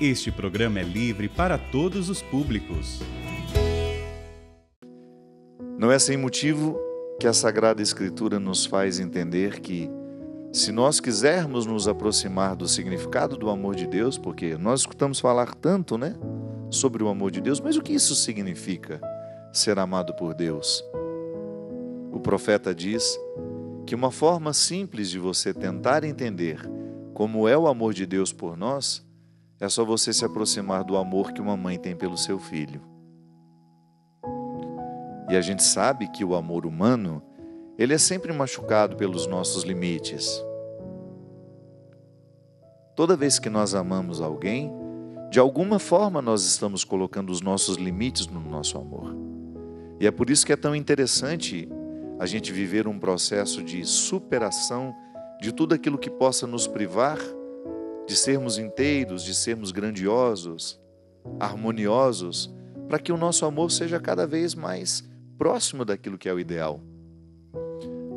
Este programa é livre para todos os públicos. Não é sem motivo que a Sagrada Escritura nos faz entender que, se nós quisermos nos aproximar do significado do amor de Deus, porque nós escutamos falar tanto, sobre o amor de Deus, mas o que isso significa, ser amado por Deus? O profeta diz que uma forma simples de você tentar entender como é o amor de Deus por nós, é só você se aproximar do amor que uma mãe tem pelo seu filho. E a gente sabe que o amor humano, ele é sempre machucado pelos nossos limites. Toda vez que nós amamos alguém, de alguma forma nós estamos colocando os nossos limites no nosso amor. E é por isso que é tão interessante a gente viver um processo de superação de tudo aquilo que possa nos privar de sermos inteiros, de sermos grandiosos, harmoniosos, para que o nosso amor seja cada vez mais próximo daquilo que é o ideal.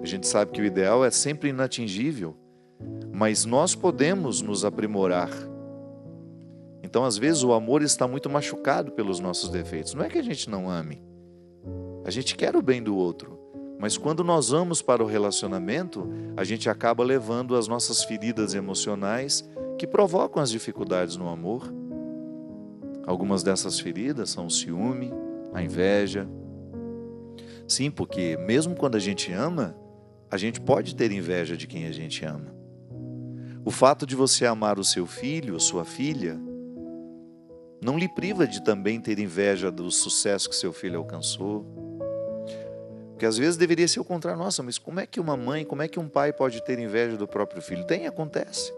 A gente sabe que o ideal é sempre inatingível, mas nós podemos nos aprimorar. Então, às vezes, o amor está muito machucado pelos nossos defeitos. Não é que a gente não ame. A gente quer o bem do outro. Mas quando nós vamos para o relacionamento, a gente acaba levando as nossas feridas emocionais que provocam as dificuldades no amor. Algumas dessas feridas são o ciúme, a inveja. Sim, porque mesmo quando a gente ama, a gente pode ter inveja de quem a gente ama. O fato de você amar o seu filho, sua filha, não lhe priva de também ter inveja do sucesso que seu filho alcançou. Porque às vezes deveria ser o contrário. Nossa, mas como é que uma mãe, como é que um pai pode ter inveja do próprio filho? Acontece.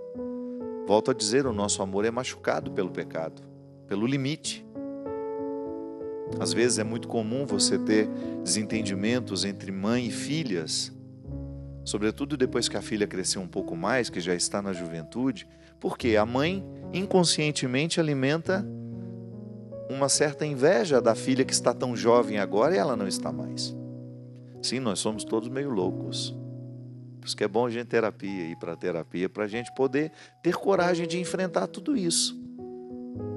Volto a dizer, o nosso amor é machucado pelo pecado, pelo limite. Às vezes é muito comum você ter desentendimentos entre mãe e filhas, sobretudo depois que a filha cresceu um pouco mais, que já está na juventude, porque a mãe inconscientemente alimenta uma certa inveja da filha que está tão jovem agora e ela não está mais. Sim, nós somos todos meio loucos. Por isso que é bom a gente ir para a terapia, para a gente poder ter coragem de enfrentar tudo isso.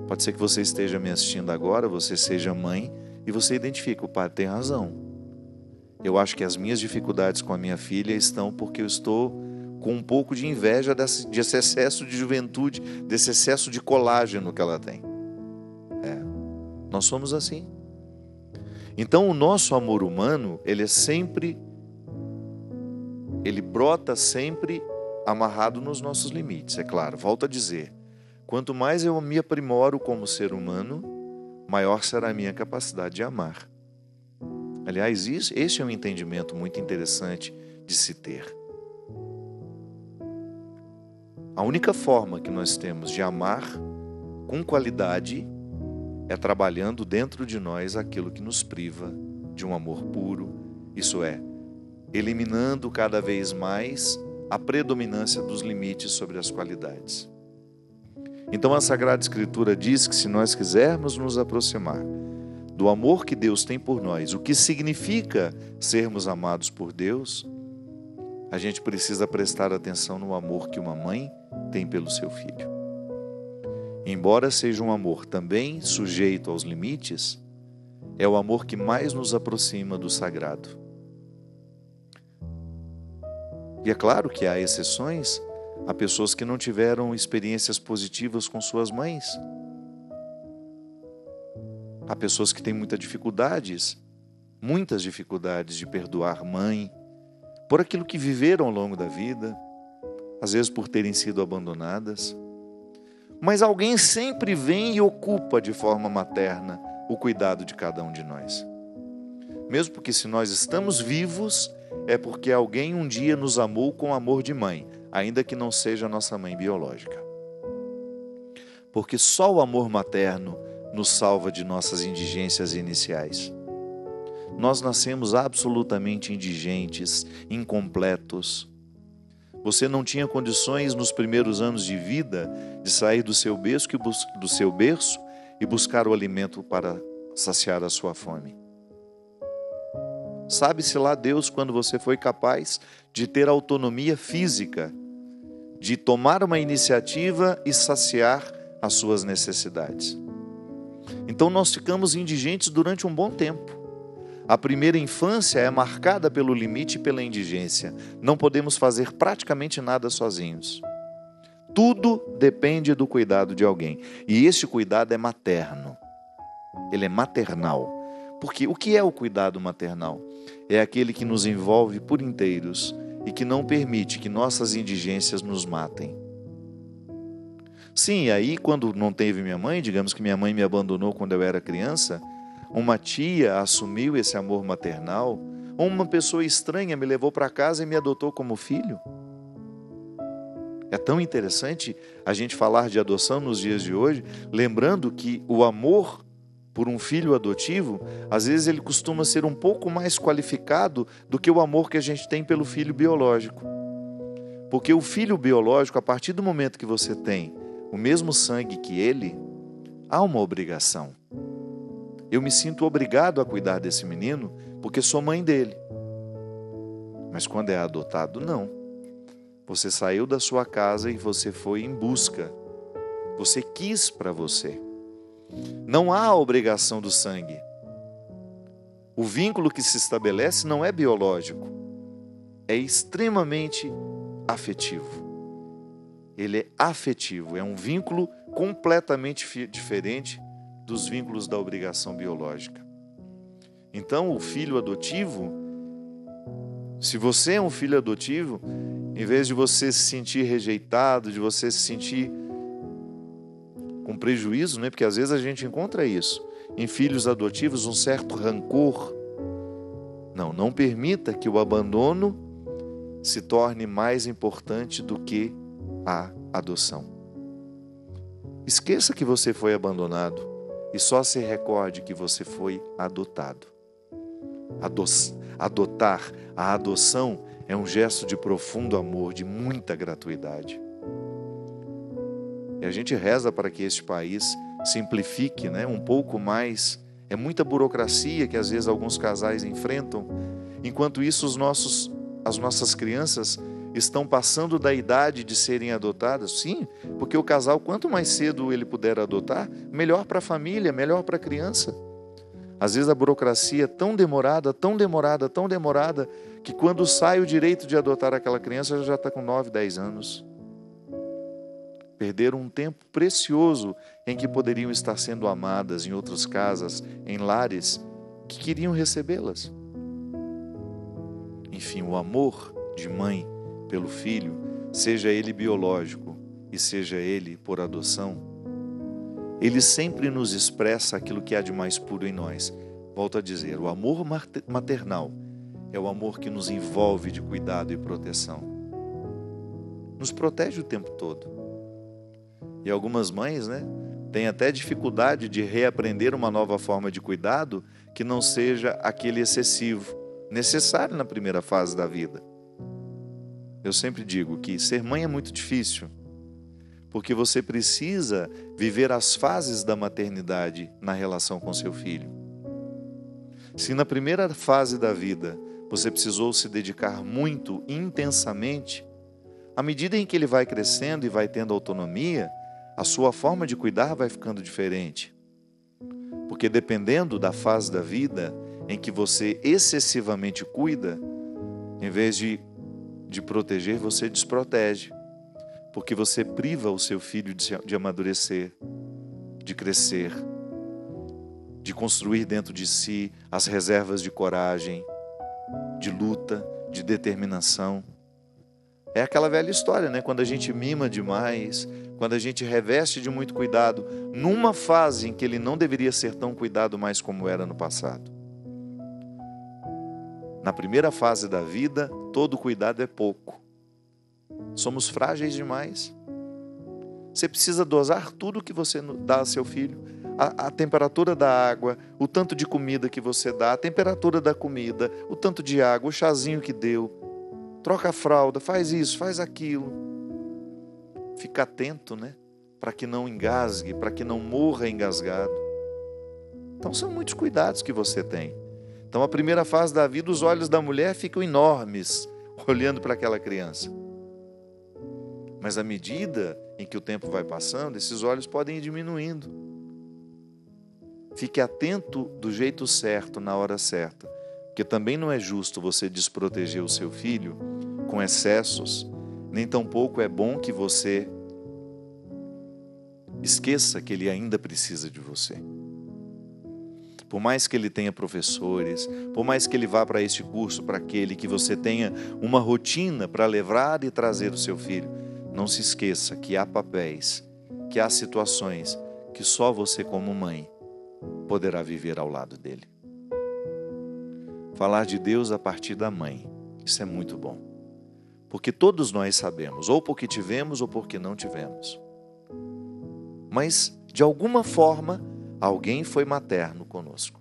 Pode ser que você esteja me assistindo agora, você seja mãe, e você identifica, o pai tem razão. Eu acho que as minhas dificuldades com a minha filha estão porque eu estou com um pouco de inveja desse excesso de juventude, desse excesso de colágeno que ela tem. Nós somos assim. Então o nosso amor humano, ele brota sempre amarrado nos nossos limites, é claro. Volto a dizer, quanto mais eu me aprimoro como ser humano, maior será a minha capacidade de amar. Aliás, esse é um entendimento muito interessante de se ter. A única forma que nós temos de amar com qualidade é trabalhando dentro de nós aquilo que nos priva de um amor puro, isso é, eliminando cada vez mais a predominância dos limites sobre as qualidades. Então a Sagrada Escritura diz que se nós quisermos nos aproximar do amor que Deus tem por nós, o que significa sermos amados por Deus, a gente precisa prestar atenção no amor que uma mãe tem pelo seu filho. Embora seja um amor também sujeito aos limites, é o amor que mais nos aproxima do sagrado. E é claro que há exceções, há pessoas que não tiveram experiências positivas com suas mães. Há pessoas que têm muitas dificuldades de perdoar mãe, por aquilo que viveram ao longo da vida, às vezes por terem sido abandonadas. Mas alguém sempre vem e ocupa de forma materna o cuidado de cada um de nós. Mesmo porque se nós estamos vivos, é porque alguém um dia nos amou com amor de mãe, ainda que não seja a nossa mãe biológica. Porque só o amor materno nos salva de nossas indigências iniciais. Nós nascemos absolutamente indigentes, incompletos. Você não tinha condições nos primeiros anos de vida de sair do seu berço e buscar o alimento para saciar a sua fome. Sabe-se lá Deus quando você foi capaz de ter autonomia física, de tomar uma iniciativa e saciar as suas necessidades. Então nós ficamos indigentes durante um bom tempo. A primeira infância é marcada pelo limite e pela indigência. Não podemos fazer praticamente nada sozinhos. Tudo depende do cuidado de alguém. E esse cuidado é materno. Ele é maternal. Porque o que é o cuidado maternal? É aquele que nos envolve por inteiros e que não permite que nossas indigências nos matem. Sim, aí quando não teve minha mãe, digamos que minha mãe me abandonou quando eu era criança, uma tia assumiu esse amor maternal, ou uma pessoa estranha me levou para casa e me adotou como filho. É tão interessante a gente falar de adoção nos dias de hoje, lembrando que o amor por um filho adotivo, às vezes ele costuma ser um pouco mais qualificado do que o amor que a gente tem pelo filho biológico. Porque o filho biológico, a partir do momento que você tem o mesmo sangue que ele, há uma obrigação. Eu me sinto obrigado a cuidar desse menino porque sou mãe dele. Mas quando é adotado, não. Você saiu da sua casa e você foi em busca. Você quis para você. Não há a obrigação do sangue. O vínculo que se estabelece não é biológico. É extremamente afetivo. Ele é afetivo, é um vínculo completamente diferente dos vínculos da obrigação biológica. Então, o filho adotivo, se você é um filho adotivo, em vez de você se sentir rejeitado, de você se sentir com prejuízo, né? Porque às vezes a gente encontra isso, em filhos adotivos, um certo rancor. Não permita que o abandono se torne mais importante do que a adoção. Esqueça que você foi abandonado e só se recorde que você foi adotado. Adotar, a adoção é um gesto de profundo amor, de muita gratuidade. E a gente reza para que este país simplifique, né, um pouco mais. É muita burocracia que às vezes alguns casais enfrentam. Enquanto isso, as nossas crianças estão passando da idade de serem adotadas. Sim, porque o casal, quanto mais cedo ele puder adotar, melhor para a família, melhor para a criança. Às vezes a burocracia é tão demorada, que quando sai o direito de adotar aquela criança, já está com 9, 10 anos. Perderam um tempo precioso em que poderiam estar sendo amadas em outras casas, em lares que queriam recebê-las. Enfim, o amor de mãe pelo filho, seja ele biológico e seja ele por adoção, ele sempre nos expressa aquilo que há de mais puro em nós. Volto a dizer, o amor maternal é o amor que nos envolve de cuidado e proteção. Nos protege o tempo todo. E algumas mães, né, têm até dificuldade de reaprender uma nova forma de cuidado que não seja aquele excessivo, necessário na primeira fase da vida. Eu sempre digo que ser mãe é muito difícil, porque você precisa viver as fases da maternidade na relação com seu filho. Se na primeira fase da vida você precisou se dedicar muito, intensamente, à medida em que ele vai crescendo e vai tendo autonomia, a sua forma de cuidar vai ficando diferente. Porque dependendo da fase da vida em que você excessivamente cuida, em vez de proteger, você desprotege. Porque você priva o seu filho de amadurecer, de crescer, de construir dentro de si as reservas de coragem, de luta, de determinação. É aquela velha história, né? Quando a gente mima demais, quando a gente reveste de muito cuidado, numa fase em que ele não deveria ser tão cuidado mais como era no passado. Na primeira fase da vida, todo cuidado é pouco. Somos frágeis demais. Você precisa dosar tudo que você dá a seu filho. A temperatura da água, o tanto de comida que você dá, a temperatura da comida, o tanto de água, o chazinho que deu. Troca a fralda, faz isso, faz aquilo. Fica atento, né? Para que não engasgue, para que não morra engasgado. Então são muitos cuidados que você tem. Então a primeira fase da vida, os olhos da mulher ficam enormes, olhando para aquela criança. Mas à medida em que o tempo vai passando, esses olhos podem ir diminuindo. Fique atento do jeito certo, na hora certa, porque também não é justo você desproteger o seu filho com excessos, nem tampouco é bom que você esqueça que ele ainda precisa de você. Por mais que ele tenha professores, por mais que ele vá para este curso, para aquele, que você tenha uma rotina para levar e trazer o seu filho, não se esqueça que há papéis, que há situações que só você como mãe poderá viver ao lado dele. Falar de Deus a partir da mãe, isso é muito bom. Porque todos nós sabemos, ou porque tivemos ou porque não tivemos. Mas, de alguma forma, alguém foi materno conosco.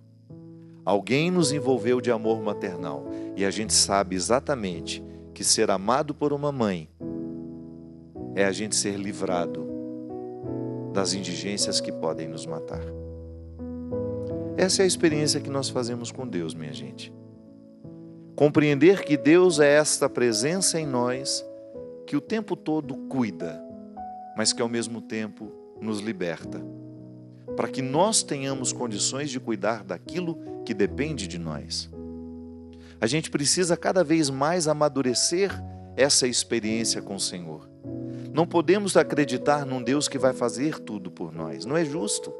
Alguém nos envolveu de amor maternal. E a gente sabe exatamente que ser amado por uma mãe é a gente ser livrado das indigências que podem nos matar. Essa é a experiência que nós fazemos com Deus, minha gente. Compreender que Deus é esta presença em nós que o tempo todo cuida, mas que ao mesmo tempo nos liberta, para que nós tenhamos condições de cuidar daquilo que depende de nós. A gente precisa cada vez mais amadurecer essa experiência com o Senhor. Não podemos acreditar num Deus que vai fazer tudo por nós, não é justo.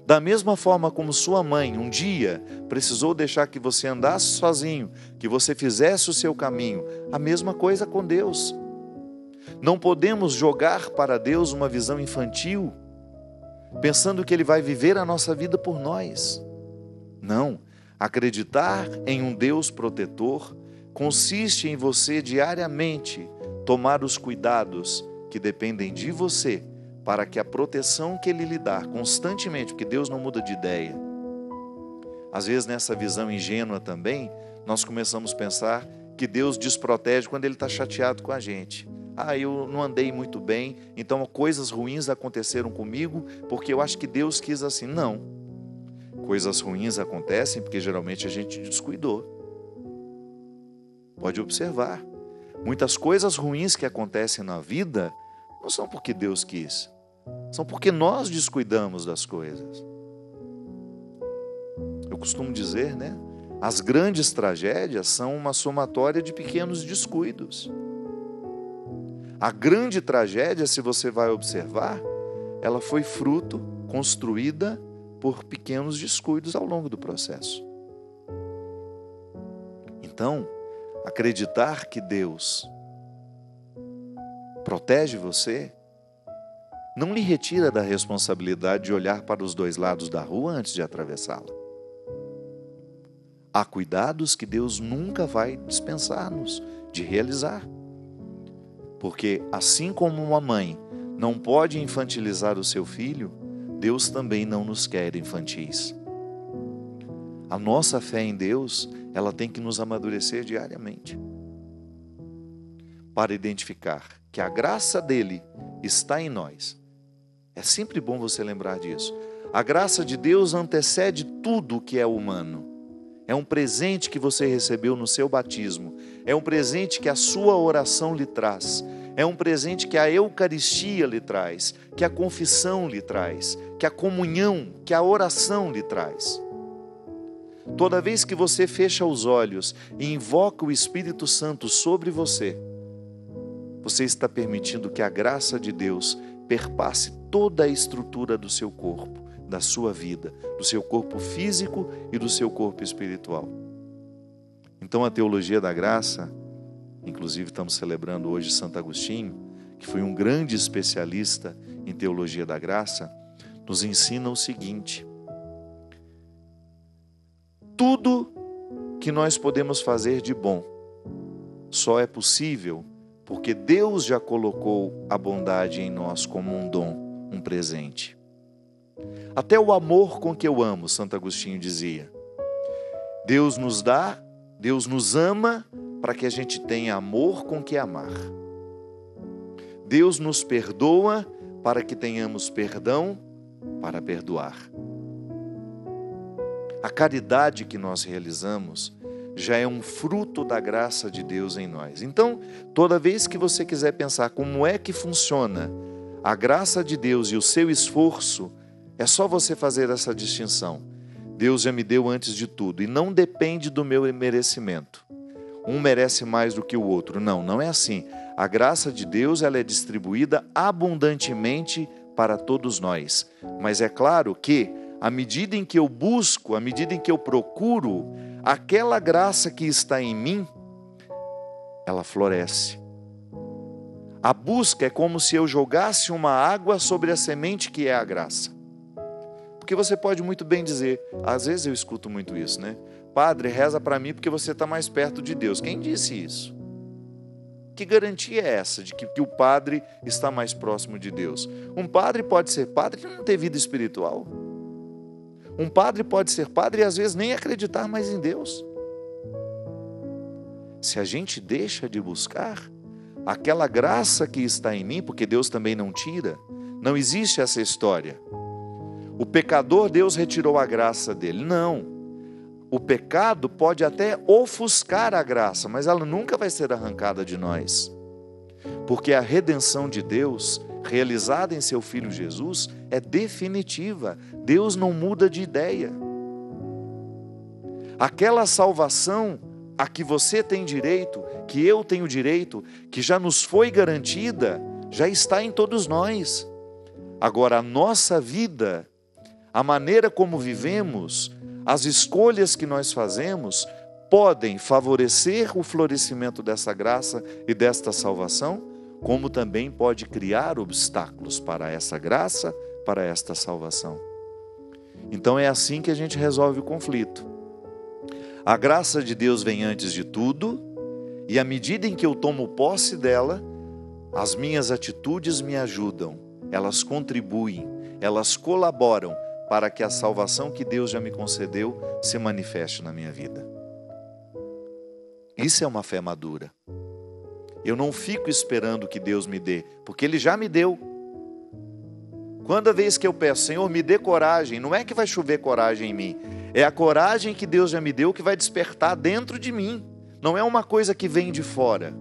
Da mesma forma como sua mãe um dia precisou deixar que você andasse sozinho, que você fizesse o seu caminho, a mesma coisa com Deus. Não podemos jogar para Deus uma visão infantil, pensando que Ele vai viver a nossa vida por nós. Não, acreditar em um Deus protetor consiste em você diariamente tomar os cuidados que dependem de você, para que a proteção que Ele lhe dá constantemente, porque Deus não muda de ideia. Às vezes nessa visão ingênua também, nós começamos a pensar que Deus desprotege quando Ele está chateado com a gente. Eu não andei muito bem, então coisas ruins aconteceram comigo, porque eu acho que Deus quis assim. Não. Coisas ruins acontecem porque geralmente a gente descuidou. Pode observar. Muitas coisas ruins que acontecem na vida não são porque Deus quis, são porque nós descuidamos das coisas. Eu costumo dizer, as grandes tragédias são uma somatória de pequenos descuidos. A grande tragédia, se você vai observar, ela foi fruto, construída por pequenos descuidos ao longo do processo. Então, acreditar que Deus protege você não lhe retira da responsabilidade de olhar para os dois lados da rua antes de atravessá-la. Há cuidados que Deus nunca vai dispensar-nos de realizar. Porque assim como uma mãe não pode infantilizar o seu filho, Deus também não nos quer infantis. A nossa fé em Deus, ela tem que nos amadurecer diariamente, para identificar que a graça dele está em nós. É sempre bom você lembrar disso. A graça de Deus antecede tudo que é humano. É um presente que você recebeu no seu batismo. É um presente que a sua oração lhe traz. É um presente que a Eucaristia lhe traz, que a confissão lhe traz, que a comunhão, que a oração lhe traz. Toda vez que você fecha os olhos e invoca o Espírito Santo sobre você, você está permitindo que a graça de Deus perpasse toda a estrutura do seu corpo, da sua vida, do seu corpo físico e do seu corpo espiritual. Então a teologia da graça, inclusive estamos celebrando hoje Santo Agostinho, que foi um grande especialista em teologia da graça, nos ensina o seguinte: tudo que nós podemos fazer de bom só é possível porque Deus já colocou a bondade em nós como um dom, um presente. Até o amor com que eu amo, Santo Agostinho dizia. Deus nos dá, Deus nos ama para que a gente tenha amor com que amar. Deus nos perdoa para que tenhamos perdão para perdoar. A caridade que nós realizamos já é um fruto da graça de Deus em nós. Então, toda vez que você quiser pensar como é que funciona a graça de Deus e o seu esforço, é só você fazer essa distinção. Deus já me deu antes de tudo e não depende do meu merecimento. Um merece mais do que o outro. Não, não é assim. A graça de Deus, ela é distribuída abundantemente para todos nós. Mas é claro que, à medida em que eu busco, à medida em que eu procuro, aquela graça que está em mim, ela floresce. A busca é como se eu jogasse uma água sobre a semente que é a graça. Porque você pode muito bem dizer, às vezes eu escuto muito isso, né? Padre, reza para mim porque você está mais perto de Deus. Quem disse isso? Que garantia é essa de que o padre está mais próximo de Deus? Um padre pode ser padre e não ter vida espiritual. Um padre pode ser padre e às vezes nem acreditar mais em Deus. Se a gente deixa de buscar aquela graça que está em mim, porque Deus também não tira, não existe essa história. O pecador, Deus retirou a graça dele. Não. O pecado pode até ofuscar a graça, mas ela nunca vai ser arrancada de nós. Porque a redenção de Deus, realizada em seu Filho Jesus, é definitiva. Deus não muda de ideia. Aquela salvação a que você tem direito, que eu tenho direito, que já nos foi garantida, já está em todos nós. Agora, a nossa vida, a maneira como vivemos, as escolhas que nós fazemos, podem favorecer o florescimento dessa graça e desta salvação, como também pode criar obstáculos para essa graça, para esta salvação. Então é assim que a gente resolve o conflito. A graça de Deus vem antes de tudo, e à medida em que eu tomo posse dela, as minhas atitudes me ajudam, elas contribuem, elas colaboram para que a salvação que Deus já me concedeu se manifeste na minha vida. Isso é uma fé madura. Eu não fico esperando que Deus me dê, porque Ele já me deu. Quando vez que eu peço, Senhor, me dê coragem, não é que vai chover coragem em mim, é a coragem que Deus já me deu que vai despertar dentro de mim. Não é uma coisa que vem de fora.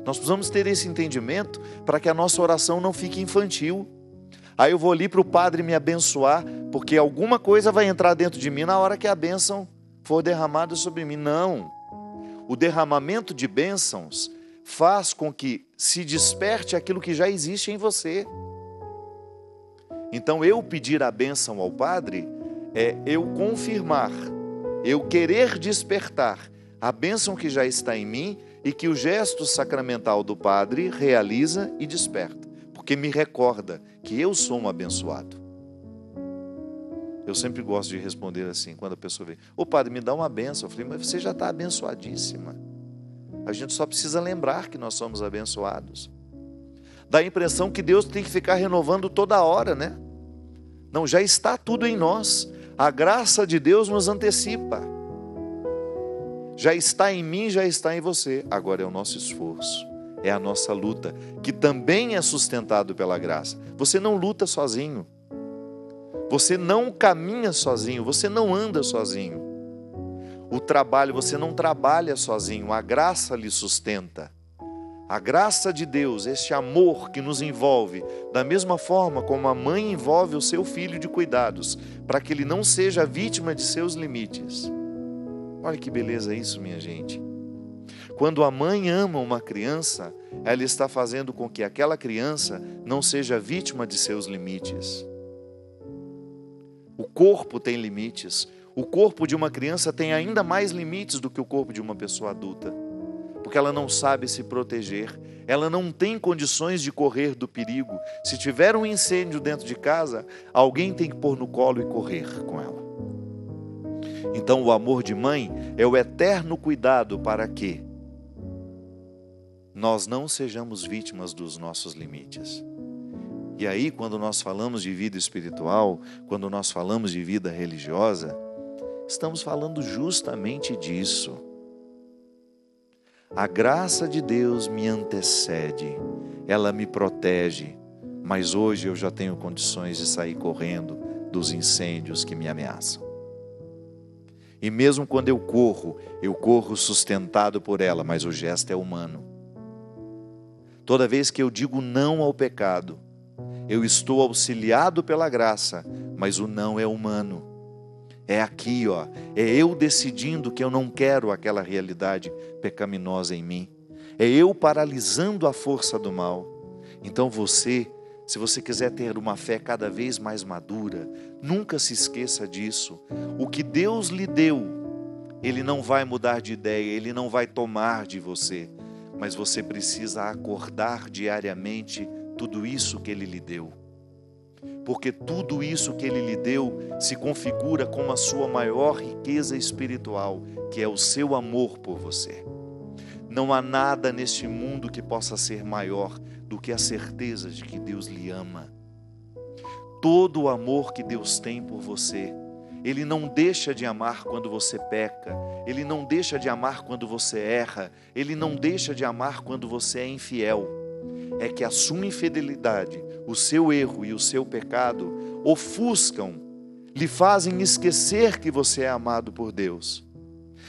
Nós precisamos ter esse entendimento para que a nossa oração não fique infantil. Aí eu vou ali para o padre me abençoar, porque alguma coisa vai entrar dentro de mim na hora que a bênção for derramada sobre mim. Não. O derramamento de bênçãos faz com que se desperte aquilo que já existe em você. Então eu pedir a bênção ao padre é eu confirmar, eu querer despertar a bênção que já está em mim e que o gesto sacramental do padre realiza e desperta, porque me recorda que eu sou um abençoado. Eu sempre gosto de responder assim, quando a pessoa vem, ô padre, me dá uma bênção. Eu falei, mas você já está abençoadíssima. A gente só precisa lembrar que nós somos abençoados. Dá a impressão que Deus tem que ficar renovando toda hora, né? Não, já está tudo em nós. A graça de Deus nos antecipa. Já está em mim, já está em você. Agora é o nosso esforço, é a nossa luta, que também é sustentado pela graça. Você não luta sozinho. Você não caminha sozinho, você não anda sozinho. O trabalho, você não trabalha sozinho, a graça lhe sustenta. A graça de Deus, este amor que nos envolve, da mesma forma como a mãe envolve o seu filho de cuidados, para que ele não seja vítima de seus limites. Olha que beleza isso, minha gente. Quando a mãe ama uma criança, ela está fazendo com que aquela criança não seja vítima de seus limites. O corpo tem limites. O corpo de uma criança tem ainda mais limites do que o corpo de uma pessoa adulta. Porque ela não sabe se proteger, ela não tem condições de correr do perigo. Se tiver um incêndio dentro de casa, alguém tem que pôr no colo e correr com ela. Então o amor de mãe é o eterno cuidado para que nós não sejamos vítimas dos nossos limites. E aí, quando nós falamos de vida espiritual, quando nós falamos de vida religiosa, estamos falando justamente disso. A graça de Deus me antecede, ela me protege, mas hoje eu já tenho condições de sair correndo dos incêndios que me ameaçam. E mesmo quando eu corro sustentado por ela, mas o gesto é humano. Toda vez que eu digo não ao pecado, eu estou auxiliado pela graça, mas o não é humano. É aqui, ó, é eu decidindo que eu não quero aquela realidade pecaminosa em mim. É eu paralisando a força do mal. Então se você quiser ter uma fé cada vez mais madura, nunca se esqueça disso. O que Deus lhe deu, Ele não vai mudar de ideia, Ele não vai tomar de você. Mas você precisa acordar diariamente tudo isso que Ele lhe deu. Porque tudo isso que Ele lhe deu se configura como a sua maior riqueza espiritual, que é o seu amor por você. Não há nada neste mundo que possa ser maior do que a certeza de que Deus lhe ama. Todo o amor que Deus tem por você, Ele não deixa de amar quando você peca, Ele não deixa de amar quando você erra, Ele não deixa de amar quando você é infiel. É que a sua infidelidade, o seu erro e o seu pecado ofuscam, lhe fazem esquecer que você é amado por Deus.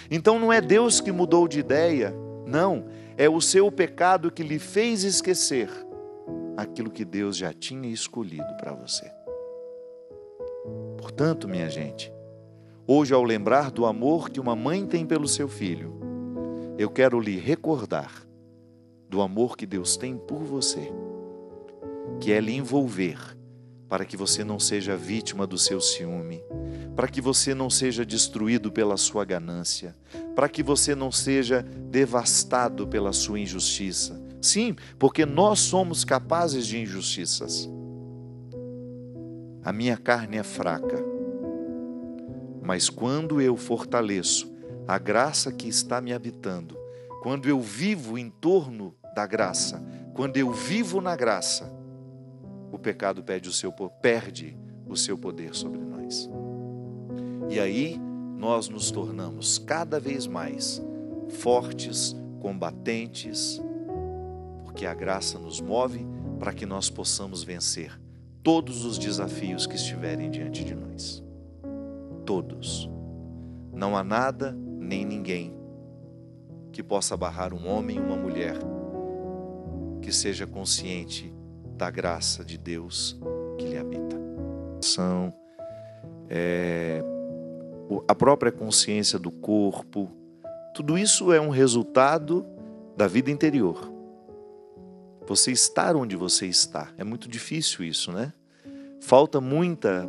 Então não é Deus que mudou de ideia, não, é o seu pecado que lhe fez esquecer aquilo que Deus já tinha escolhido para você. Portanto, minha gente, hoje ao lembrar do amor que uma mãe tem pelo seu filho, eu quero lhe recordar do amor que Deus tem por você, que é lhe envolver para que você não seja vítima do seu ciúme, para que você não seja destruído pela sua ganância, para que você não seja devastado pela sua injustiça. Sim, porque nós somos capazes de injustiças. A minha carne é fraca, mas quando eu fortaleço a graça que está me habitando, quando eu vivo em torno da graça, quando eu vivo na graça, o pecado perde o seu poder sobre nós. E aí nós nos tornamos cada vez mais fortes, combatentes, porque a graça nos move para que nós possamos vencer todos os desafios que estiverem diante de nós. Todos. Não há nada nem ninguém que possa barrar um homem e uma mulher que seja consciente da graça de Deus que lhe habita. A própria consciência do corpo, tudo isso é um resultado da vida interior. Você estar onde você está, é muito difícil isso, né? Falta muita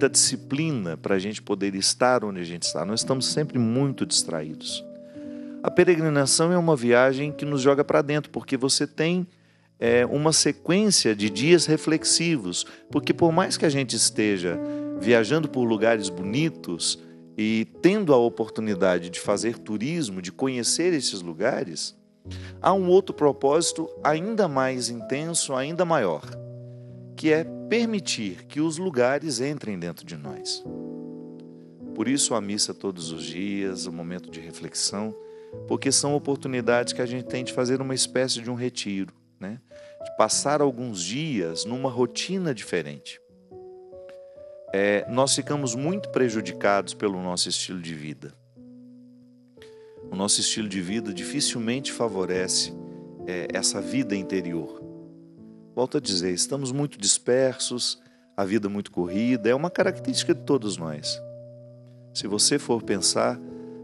disciplina para a gente poder estar onde a gente está. Nós estamos sempre muito distraídos. A peregrinação é uma viagem que nos joga para dentro, porque você tem uma sequência de dias reflexivos, porque por mais que a gente esteja viajando por lugares bonitos e tendo a oportunidade de fazer turismo, de conhecer esses lugares, há um outro propósito ainda mais intenso, ainda maior, que é permitir que os lugares entrem dentro de nós. Por isso a missa todos os dias, o momento de reflexão, porque são oportunidades que a gente tem de fazer uma espécie de um retiro, né? De passar alguns dias numa rotina diferente. Nós ficamos muito prejudicados pelo nosso estilo de vida. O nosso estilo de vida dificilmente favorece essa vida interior. Volto a dizer, estamos muito dispersos, a vida muito corrida, é uma característica de todos nós. Se você for pensar,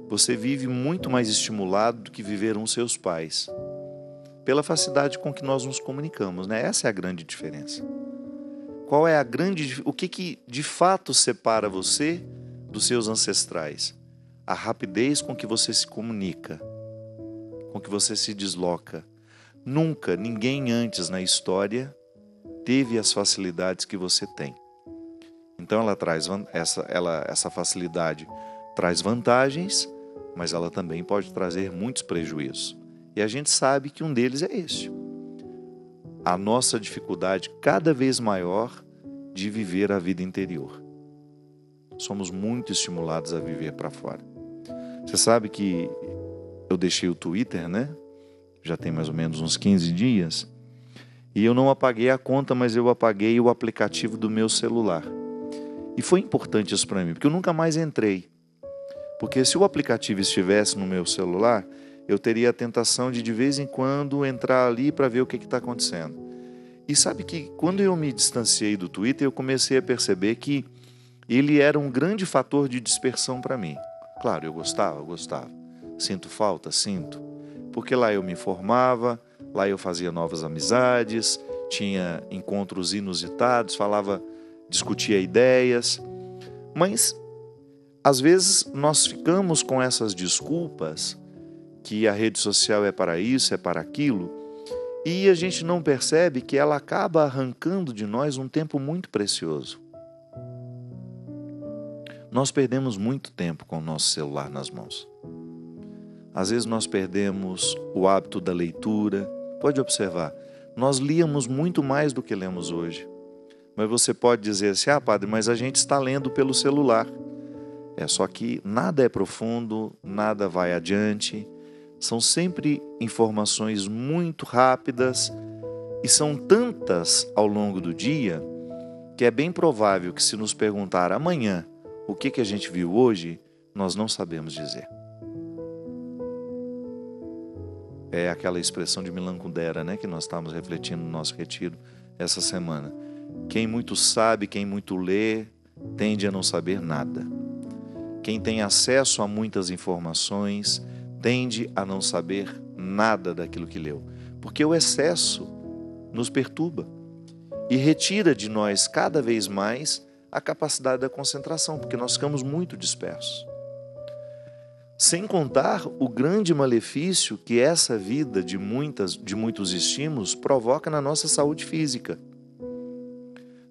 você vive muito mais estimulado do que viveram seus pais, pela facilidade com que nós nos comunicamos, né? Essa é a grande diferença. Qual é o que de fato separa você dos seus ancestrais? A rapidez com que você se comunica, com que você se desloca. Nunca ninguém antes na história teve as facilidades que você tem. Então essa facilidade traz vantagens, mas ela também pode trazer muitos prejuízos. E a gente sabe que um deles é este. A nossa dificuldade cada vez maior de viver a vida interior. Somos muito estimulados a viver para fora. Você sabe que eu deixei o Twitter, né? Já tem mais ou menos uns 15 dias. E eu não apaguei a conta, mas eu apaguei o aplicativo do meu celular. E foi importante isso para mim, porque eu nunca mais entrei. Porque se o aplicativo estivesse no meu celular, eu teria a tentação de vez em quando entrar ali para ver o que está acontecendo. E sabe que quando eu me distanciei do Twitter, eu comecei a perceber que ele era um grande fator de dispersão para mim. Claro, eu gostava. Sinto falta? Sinto. Porque lá eu me informava, lá eu fazia novas amizades, tinha encontros inusitados, discutia ideias. Mas, às vezes, nós ficamos com essas desculpas que a rede social é para isso, é para aquilo, e a gente não percebe que ela acaba arrancando de nós um tempo muito precioso. Nós perdemos muito tempo com o nosso celular nas mãos. Às vezes nós perdemos o hábito da leitura. Pode observar, nós líamos muito mais do que lemos hoje. Mas você pode dizer assim, padre, mas a gente está lendo pelo celular. Só que nada é profundo, nada vai adiante. São sempre informações muito rápidas e são tantas ao longo do dia que é bem provável que se nos perguntar amanhã o que a gente viu hoje, nós não sabemos dizer. É aquela expressão de Milan Kundera, né, que nós estávamos refletindo no nosso retiro essa semana. Quem muito sabe, quem muito lê, tende a não saber nada. Quem tem acesso a muitas informações, tende a não saber nada daquilo que leu. Porque o excesso nos perturba e retira de nós cada vez mais a capacidade da concentração, porque nós ficamos muito dispersos. Sem contar o grande malefício que essa vida de muitos estímulos provoca na nossa saúde física.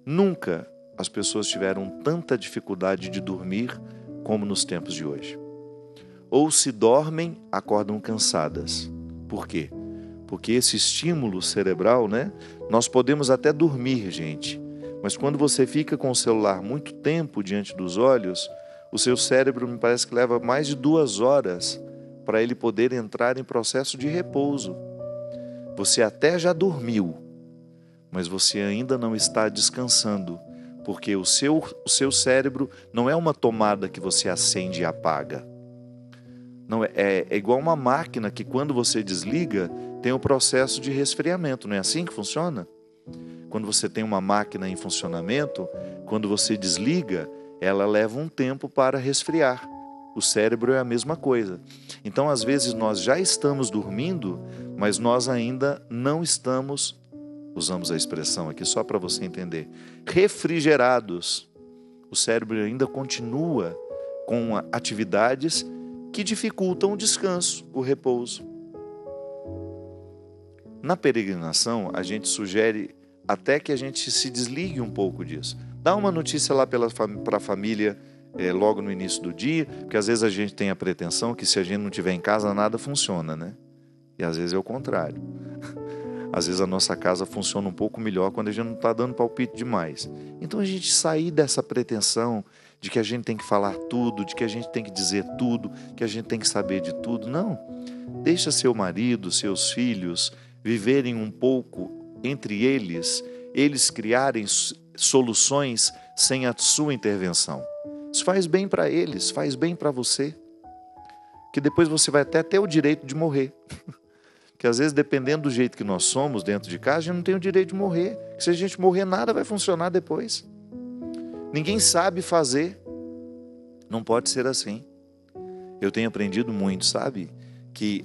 Nunca as pessoas tiveram tanta dificuldade de dormir como nos tempos de hoje. Ou se dormem, acordam cansadas. Por quê? Porque esse estímulo cerebral, né? Nós podemos até dormir, gente, mas quando você fica com o celular muito tempo diante dos olhos, o seu cérebro me parece que leva mais de 2 horas para ele poder entrar em processo de repouso. Você até já dormiu, mas você ainda não está descansando, porque o seu cérebro não é uma tomada que você acende e apaga. Não, é igual uma máquina que quando você desliga, tem o processo de resfriamento. Não é assim que funciona? Quando você tem uma máquina em funcionamento, quando você desliga, ela leva um tempo para resfriar. O cérebro é a mesma coisa. Então, às vezes, nós já estamos dormindo, mas nós ainda não estamos, usamos a expressão aqui só para você entender, refrigerados. O cérebro ainda continua com atividades que dificultam o descanso, o repouso. Na peregrinação, a gente sugere até que a gente se desligue um pouco disso. Dá uma notícia lá para a família logo no início do dia, porque às vezes a gente tem a pretensão que se a gente não estiver em casa, nada funciona, né? E às vezes é o contrário. Às vezes a nossa casa funciona um pouco melhor quando a gente não está dando palpite demais. Então a gente sair dessa pretensão de que a gente tem que falar tudo, de que a gente tem que dizer tudo, que a gente tem que saber de tudo. Não. Deixa seu marido, seus filhos viverem um pouco entre eles criarem soluções sem a sua intervenção. Isso faz bem para eles, faz bem para você. Que depois você vai até ter o direito de morrer. Que às vezes, dependendo do jeito que nós somos dentro de casa, a gente não tem o direito de morrer. Que se a gente morrer, nada vai funcionar depois. Ninguém sabe fazer. Não pode ser assim. Eu tenho aprendido muito, sabe? Que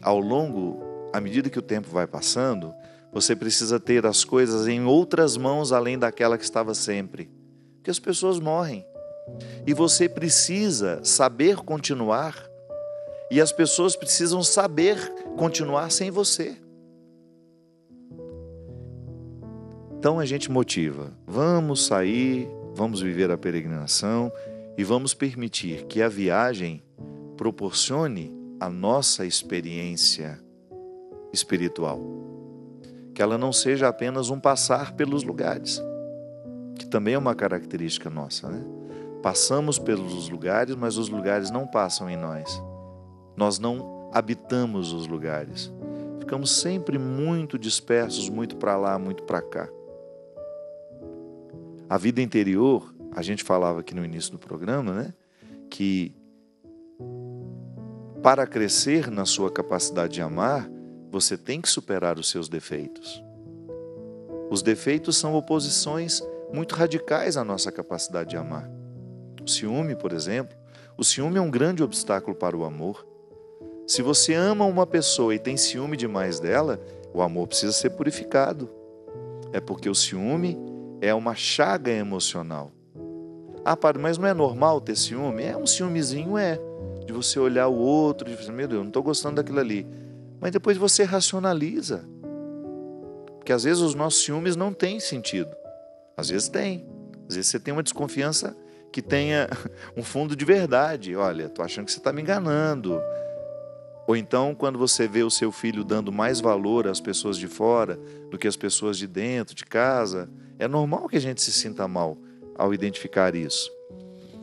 à medida que o tempo vai passando, você precisa ter as coisas em outras mãos além daquela que estava sempre. Porque as pessoas morrem. E você precisa saber continuar. E as pessoas precisam saber continuar sem você. Então a gente motiva. Vamos sair, vamos viver a peregrinação e vamos permitir que a viagem proporcione a nossa experiência espiritual. Que ela não seja apenas um passar pelos lugares, que também é uma característica nossa, né? Passamos pelos lugares, mas os lugares não passam em nós. Nós não habitamos os lugares. Ficamos sempre muito dispersos, muito para lá, muito para cá. A vida interior, a gente falava aqui no início do programa, né? Que para crescer na sua capacidade de amar, você tem que superar os seus defeitos. Os defeitos são oposições muito radicais à nossa capacidade de amar. O ciúme, por exemplo, o ciúme é um grande obstáculo para o amor. Se você ama uma pessoa e tem ciúme demais dela, o amor precisa ser purificado. É porque o ciúme é uma chaga emocional. Ah, padre, mas não é normal ter ciúme? É um ciúmezinho, de você olhar o outro e dizer, meu Deus, eu não estou gostando daquilo ali. Mas depois você racionaliza. Porque às vezes os nossos ciúmes não têm sentido. Às vezes tem. Às vezes você tem uma desconfiança que tenha um fundo de verdade. Olha, estou achando que você está me enganando. Ou então, quando você vê o seu filho dando mais valor às pessoas de fora do que às pessoas de dentro, de casa, é normal que a gente se sinta mal ao identificar isso.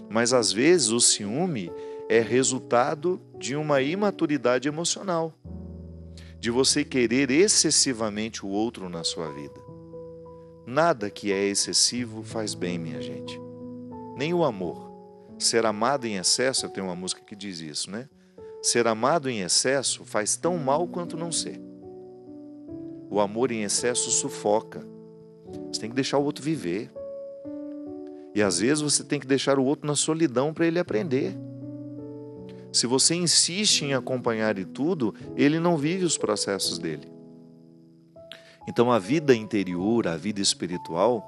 Mas às vezes o ciúme é resultado de uma imaturidade emocional, de você querer excessivamente o outro na sua vida. Nada que é excessivo faz bem, minha gente. Nem o amor. Ser amado em excesso, eu tenho uma música que diz isso, né? Ser amado em excesso faz tão mal quanto não ser. O amor em excesso sufoca. Você tem que deixar o outro viver. E às vezes você tem que deixar o outro na solidão para ele aprender. Se você insiste em acompanhar e tudo, ele não vive os processos dele. Então a vida interior, a vida espiritual,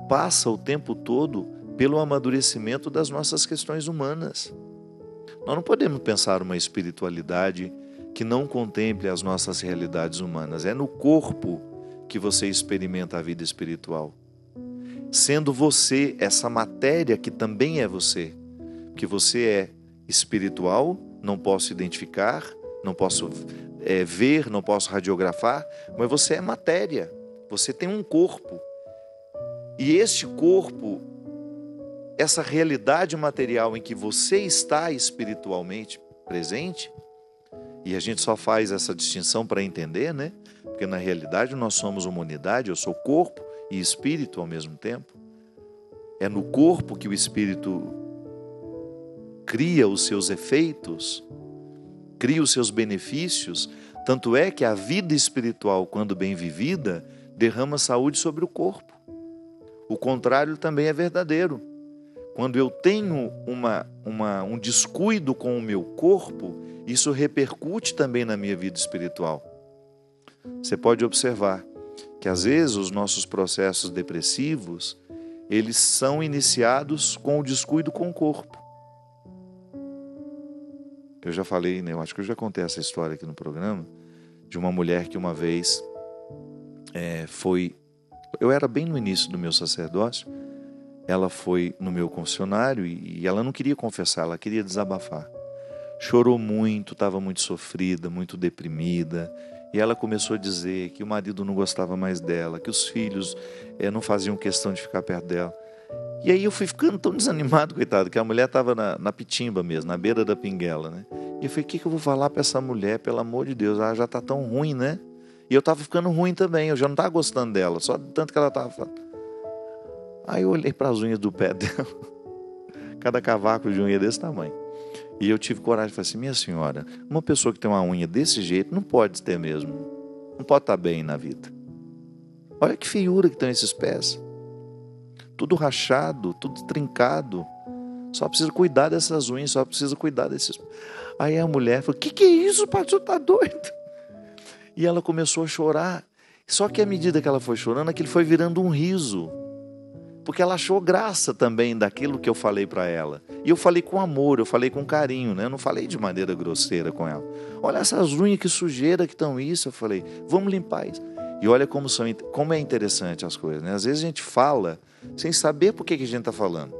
passa o tempo todo pelo amadurecimento das nossas questões humanas. Nós não podemos pensar uma espiritualidade que não contemple as nossas realidades humanas. É no corpo que você experimenta a vida espiritual. Sendo você essa matéria que também é você. Que você é espiritual, não posso identificar, não posso ver, não posso radiografar, mas você é matéria. Você tem um corpo. E este corpo, essa realidade material em que você está espiritualmente presente, e a gente só faz essa distinção para entender, né? Porque na realidade nós somos uma unidade, eu sou corpo e espírito ao mesmo tempo. É no corpo que o espírito cria os seus efeitos, cria os seus benefícios, tanto é que a vida espiritual, quando bem vivida, derrama saúde sobre o corpo. O contrário também é verdadeiro. Quando eu tenho um descuido com o meu corpo, isso repercute também na minha vida espiritual. Você pode observar que às vezes os nossos processos depressivos, eles são iniciados com o descuido com o corpo. Eu já falei, né? Eu acho que eu já contei essa história aqui no programa, de uma mulher que uma vez eu era bem no início do meu sacerdócio, ela foi no meu confessionário e ela não queria confessar, ela queria desabafar. Chorou muito, estava muito sofrida, muito deprimida, e ela começou a dizer que o marido não gostava mais dela, que os filhos não faziam questão de ficar perto dela. E aí eu fui ficando tão desanimado, coitado, que a mulher estava na pitimba mesmo, na beira da pinguela, né? E eu falei, o que eu vou falar para essa mulher, pelo amor de Deus, ela já está tão ruim, né? E eu estava ficando ruim também, eu já não estava gostando dela, só tanto que ela estava falando. Aí eu olhei para as unhas do pé dela, cada cavaco de unha desse tamanho. E eu tive coragem de falar assim, minha senhora, uma pessoa que tem uma unha desse jeito não pode ter mesmo, não pode estar bem na vida. Olha que feiura que estão esses pés. Tudo rachado, tudo trincado. Só precisa cuidar dessas unhas, só precisa cuidar desses... Aí a mulher falou, que é isso, pai, você tá doido? E ela começou a chorar. Só que à medida que ela foi chorando, aquilo foi virando um riso. Porque ela achou graça também daquilo que eu falei para ela. E eu falei com amor, eu falei com carinho, né? Eu não falei de maneira grosseira com ela. Olha essas unhas, que sujeira que estão isso. Eu falei, vamos limpar isso. E olha como é interessante as coisas, né? Às vezes a gente fala sem saber por que a gente está falando.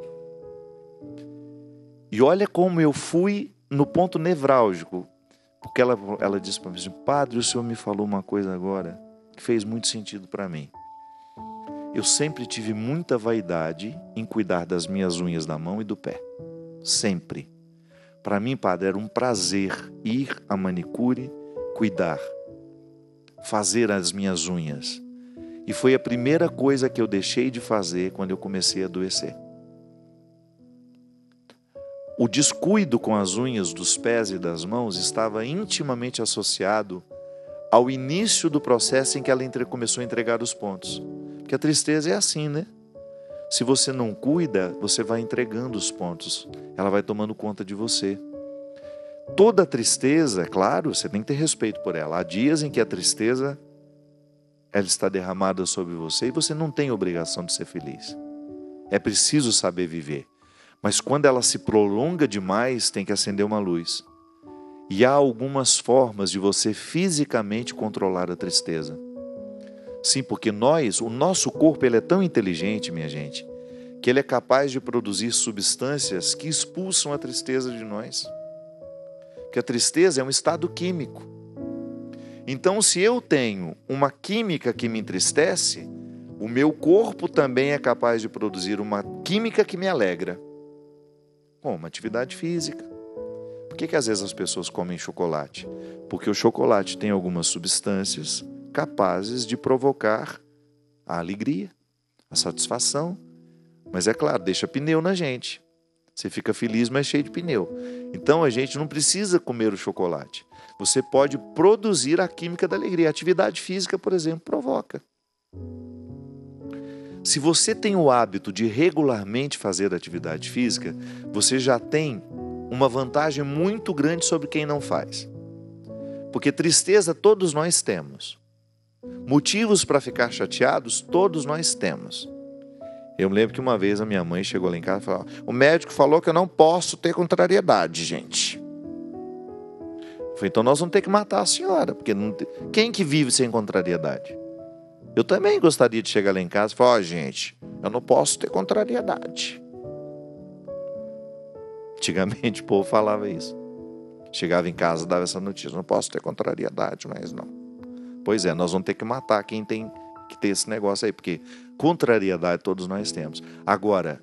E olha como eu fui no ponto nevrálgico. Porque ela disse para mim assim, padre, o senhor me falou uma coisa agora que fez muito sentido para mim. Eu sempre tive muita vaidade em cuidar das minhas unhas da mão e do pé. Sempre. Para mim, padre, era um prazer ir à manicure, cuidar, fazer as minhas unhas. E foi a primeira coisa que eu deixei de fazer quando eu comecei a adoecer. o descuido com as unhas dos pés e das mãos estava intimamente associado ao início do processo em que ela começou a entregar os pontos. Porque a tristeza é assim, né? Se você não cuida, você vai entregando os pontos. Ela vai tomando conta de você. Toda tristeza, claro, você tem que ter respeito por ela. Há dias em que a tristeza ela está derramada sobre você e você não tem obrigação de ser feliz. É preciso saber viver. Mas quando ela se prolonga demais, tem que acender uma luz. E há algumas formas de você fisicamente controlar a tristeza. Sim, porque o nosso corpo ele é tão inteligente, minha gente, que ele é capaz de produzir substâncias que expulsam a tristeza de nós. Porque a tristeza é um estado químico. Então, se eu tenho uma química que me entristece, o meu corpo também é capaz de produzir uma química que me alegra. Bom, uma atividade física. Por que às vezes as pessoas comem chocolate? Porque o chocolate tem algumas substâncias capazes de provocar a alegria, a satisfação. Mas é claro, deixa pneu na gente. Você fica feliz, mas cheio de pneu. Então a gente não precisa comer o chocolate. Você pode produzir a química da alegria. A atividade física, por exemplo, provoca. Se você tem o hábito de regularmente fazer atividade física, você já tem uma vantagem muito grande sobre quem não faz. Porque tristeza todos nós temos. Motivos para ficar chateados todos nós temos. Eu me lembro que uma vez a minha mãe chegou lá em casa e falou: o médico falou que eu não posso ter contrariedade, gente. Eu falei: então nós vamos ter que matar a senhora, porque não tem... quem que vive sem contrariedade? Eu também gostaria de chegar lá em casa e falar: gente, eu não posso ter contrariedade. Antigamente o povo falava isso. Chegava em casa e dava essa notícia: não posso ter contrariedade, mas não. Pois é, nós vamos ter que matar quem tem que ter esse negócio aí, porque contrariedade todos nós temos. Agora,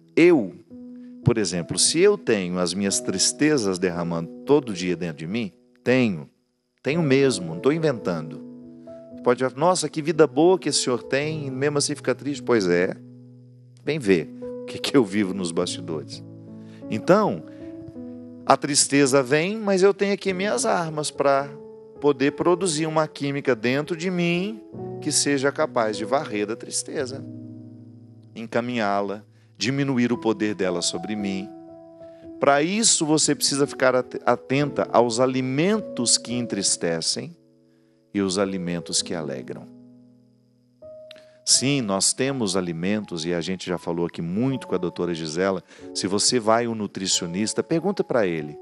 por exemplo, se eu tenho as minhas tristezas derramando todo dia dentro de mim, tenho mesmo, não estou inventando. Pode falar: nossa, que vida boa que esse senhor tem, e mesmo assim fica triste. Pois é, vem ver o que eu vivo nos bastidores. Então, a tristeza vem, mas eu tenho aqui minhas armas para poder produzir uma química dentro de mim que seja capaz de varrer a tristeza, encaminhá-la, diminuir o poder dela sobre mim. Para isso, você precisa ficar atenta aos alimentos que entristecem e os alimentos que alegram. Sim, nós temos alimentos, e a gente já falou aqui muito com a doutora Gisela. Se você vai um nutricionista, pergunta para ele.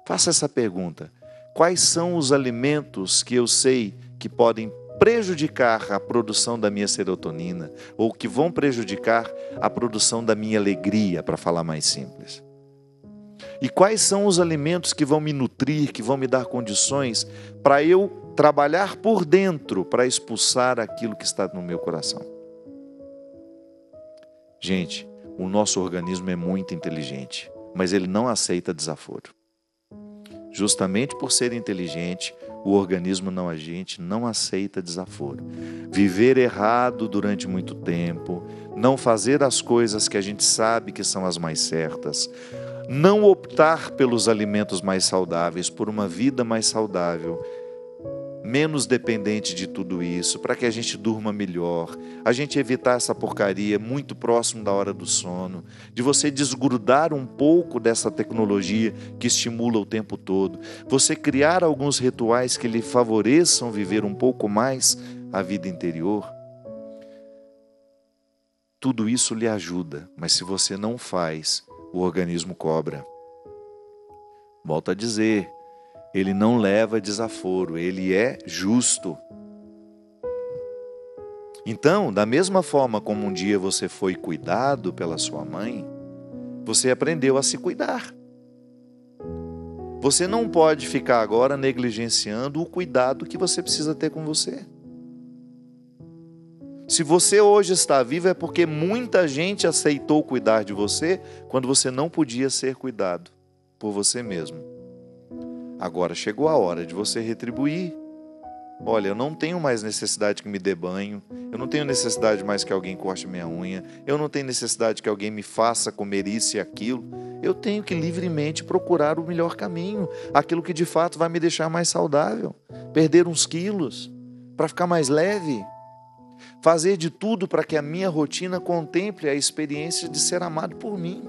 Faça essa pergunta: quais são os alimentos que eu sei que podem prejudicar a produção da minha serotonina, ou que vão prejudicar a produção da minha alegria, para falar mais simples? E quais são os alimentos que vão me nutrir, que vão me dar condições para eu trabalhar por dentro, para expulsar aquilo que está no meu coração? Gente, o nosso organismo é muito inteligente, mas ele não aceita desaforo. Justamente por ser inteligente, o organismo a gente não aceita desaforo. Viver errado durante muito tempo, não fazer as coisas que a gente sabe que são as mais certas, não optar pelos alimentos mais saudáveis, por uma vida mais saudável, menos dependente de tudo isso, para que a gente durma melhor, a gente evitar essa porcaria muito próximo da hora do sono, de você desgrudar um pouco dessa tecnologia que estimula o tempo todo, você criar alguns rituais que lhe favoreçam viver um pouco mais a vida interior. Tudo isso lhe ajuda, mas se você não faz, o organismo cobra. Volto a dizer, ele não leva desaforo, ele é justo. Então, da mesma forma como um dia você foi cuidado pela sua mãe, você aprendeu a se cuidar. Você não pode ficar agora negligenciando o cuidado que você precisa ter com você. Se você hoje está vivo é porque muita gente aceitou cuidar de você quando você não podia ser cuidado por você mesmo. Agora chegou a hora de você retribuir Olha, eu não tenho mais necessidade que me dê banho, eu não tenho necessidade mais que alguém corte minha unha, eu não tenho necessidade que alguém me faça comer isso e aquilo. Eu tenho que livremente procurar o melhor caminho, aquilo que de fato vai me deixar mais saudável, perder uns quilos, para ficar mais leve, fazer de tudo para que a minha rotina contemple a experiência de ser amado por mim.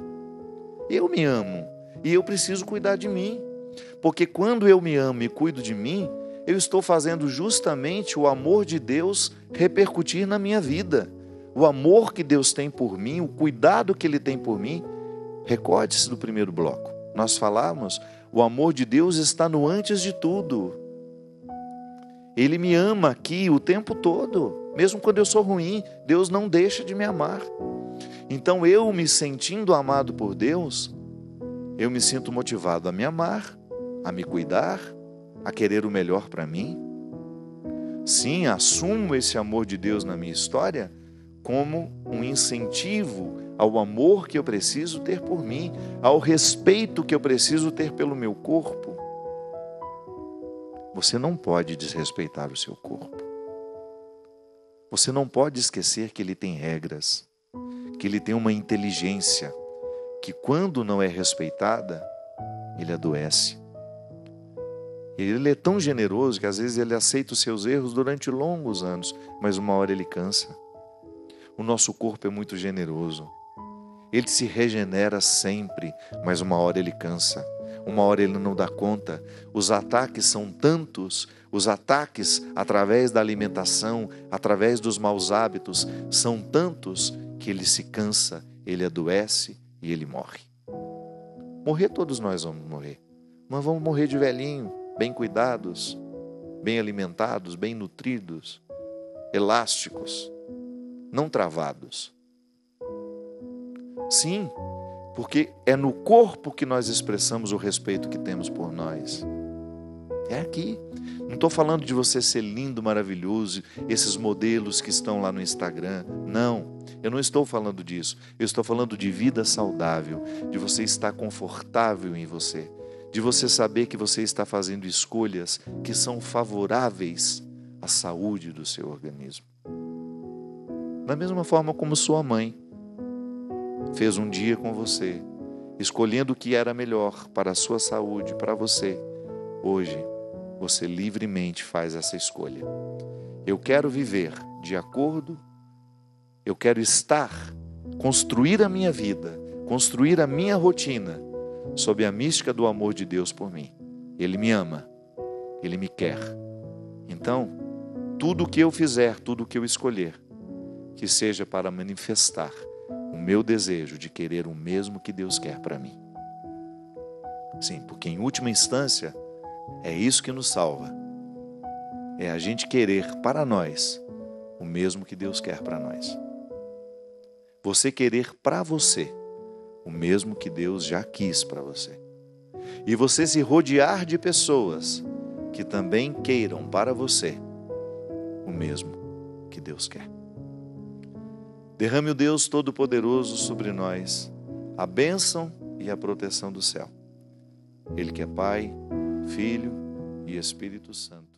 Eu me amo e eu preciso cuidar de mim, porque quando eu me amo e cuido de mim, eu estou fazendo justamente o amor de Deus repercutir na minha vida. O amor que Deus tem por mim, o cuidado que Ele tem por mim. Recorde-se do primeiro bloco. Nós falamos, o amor de Deus está no antes de tudo. Ele me ama aqui o tempo todo. Mesmo quando eu sou ruim, Deus não deixa de me amar. Então eu me sentindo amado por Deus, eu me sinto motivado a me amar, a me cuidar, a querer o melhor para mim. Sim, assumo esse amor de Deus na minha história como um incentivo ao amor que eu preciso ter por mim, ao respeito que eu preciso ter pelo meu corpo. Você não pode desrespeitar o seu corpo. Você não pode esquecer que ele tem regras, que ele tem uma inteligência, que quando não é respeitada, ele adoece. Ele é tão generoso que às vezes ele aceita os seus erros durante longos anos, mas uma hora ele cansa. O nosso corpo é muito generoso. Ele se regenera sempre, mas uma hora ele cansa. Uma hora ele não dá conta. Os ataques são tantos, os ataques através da alimentação, através dos maus hábitos, são tantos que ele se cansa, ele adoece e ele morre. Morrer todos nós vamos morrer, mas vamos morrer de velhinho, bem cuidados, bem alimentados, bem nutridos, elásticos, não travados. Sim, porque é no corpo que nós expressamos o respeito que temos por nós. É aqui. Não estou falando de você ser lindo, maravilhoso, esses modelos que estão lá no Instagram. Não, eu não estou falando disso. Eu estou falando de vida saudável, de você estar confortável em você, de você saber que você está fazendo escolhas que são favoráveis à saúde do seu organismo. Da mesma forma como sua mãe fez um dia com você, escolhendo o que era melhor para a sua saúde, para você. Hoje, você livremente faz essa escolha. Eu quero viver de acordo, eu quero estar, construir a minha vida, construir a minha rotina, sob a mística do amor de Deus por mim. Ele me ama, Ele me quer. Então, tudo o que eu fizer, tudo o que eu escolher, que seja para manifestar o meu desejo de querer o mesmo que Deus quer para mim. Sim, porque em última instância, é isso que nos salva. É a gente querer para nós o mesmo que Deus quer para nós. Você querer para você o mesmo que Deus já quis para você. E você se rodear de pessoas que também queiram para você o mesmo que Deus quer. Derrame o Deus Todo-Poderoso sobre nós a bênção e a proteção do céu. Ele que é Pai, Filho e Espírito Santo.